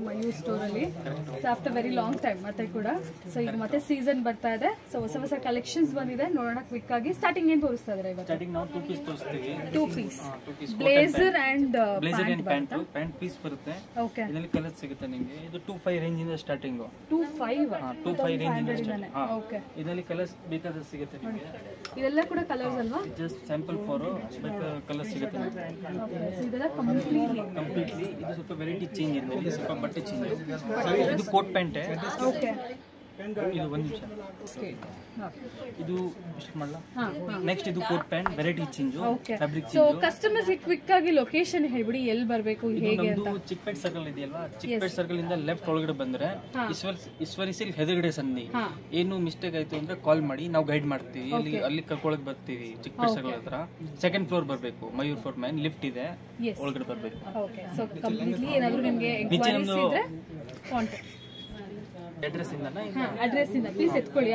Mayur store ಅಲ್ಲಿ so after very long time ಮತ್ತೆ ಕೂಡ ಸೊ ಈಗ ಮತ್ತೆ ಸೀಸನ್ ಬರ್ತಾ ಇದೆ ಸೊ ಹೊಸ ಹೊಸ ಕಲೆಕ್ಷನ್ಸ್ ಬಂದಿದೆ ನೋಡೋಣ ಕ್ವಿಕ್ ಆಗಿ ಸ್ಟಾರ್ಟಿಂಗ್ ಏನ್ ತೋರಿಸ್ತಾ ಇದ್ದಾರೆ ಇವತ್ತು ಸ್ಟಾರ್ಟಿಂಗ್ ನಾವು 2 ಪೀಸ್ ತೋರಿಸ್ತೀವಿ 2 piece blazer and pant piece ಬರುತ್ತೆ ಓಕೆ ಇದರಲ್ಲಿ ಕಲರ್ ಸಿಗುತ್ತೆ ನಿಮಗೆ ಇದು 25 ರೇಂಜ್ ಇಂದ ಸ್ಟಾರ್ಟಿಂಗ್ 25 ರೇಂಜ್ ಇಂದ ಓಕೆ ಇದರಲ್ಲಿ ಕಲರ್ಸ್ ಬೇಕಾದ್ರೆ ಸಿಗುತ್ತೆ ನಿಮಗೆ ಇದೆಲ್ಲ ಕೂಡ ಕಲರ್ಸ್ ಅಲ್ವಾ ಜಸ್ಟ್ ಸ್ಯಾಂಪಲ್ ಫಾರ್ ಕಲರ್ ಸಿಗುತ್ತೆ ಓಕೆ ಸೊ ಇದೆಲ್ಲ ಕಂಪ್ಲೀಟ್ಲಿ ಇದು ಸ್ವಲ್ಪ ವೆರೈಟಿ ಚೇಂಜ್ ಇದೆ ಸ್ವಲ್ಪ ಬಟ್ಟೆ ಚೇಂಜ್ ಇದು ಕೋಟ್ ಪ್ಯಾಂಟ್ ಓಕೆ ಇದು ಒಂದು ನಿಮಿಷ ಇದು ಇಷ್ಟು ಮಾಡಲ್ಲ ನೆಕ್ಸ್ಟ್ ಇದು coat pant variety change fabric so customers quick ಆಗಿ ಲೊಕೇಶನ್ ಹೇಳ್ಬಿಡಿ ಎಲ್ಲಿ ಬರಬೇಕು ಹೇಗೆ ಅಂತ ಚಿಕ್ಕಪೇಟ್ ಸರ್ಕಲ್ ಇದೆಯಲ್ವಾ ಚಿಕ್ಕಪೇಟ್ ಸರ್ಕಲ್ ಇಂದ ಲೆಫ್ಟ್ ಒಳಗಡೆ ಬಂದ್ರೆ ಈಶ್ವರಿ ಸಿಲ್ಕ್ ಹೆದರ್ಗಡೆ ಸಂಧಿ ಏನು ಮಿಸ್ಟೇಕ್ ಆಯ್ತು ಅಂದ್ರೆ ಕಾಲ್ ಮಾಡಿ ನಾವು ಗೈಡ್ ಮಾಡ್ತೀವಿ ಅಲ್ಲಿ ಕರ್ಕೊಳಕ್ ಬರ್ತೀವಿ ಚಿಕ್ಕಪೇಟ್ ಸರ್ಕಲ್ ಹತ್ರ ಸೆಕೆಂಡ್ ಫ್ಲೋರ್ ಬರಬೇಕು ಮಯೂರ್ ಫೋರ್ ಮ್ಯಾನ್ ಲಿಫ್ಟ್ ಇದೆ ಒಳಗಡೆ ಬರಬೇಕು ಓಕೆ ಸೊ ಕಂಪ್ಲೀಟ್ಲಿ ಏನಾದರೂ ನಿಮಗೆ ಎಂಕ್ವೈರೀಸ್ ಇದ್ರೆ ಕಾಂಟ್ಯಾಕ್ಟ್ ಅಡ್ರೆಸ್ ಇಂದ ಪ್ಲೀಸ್ ಎತ್ಕೊಳ್ಳಿ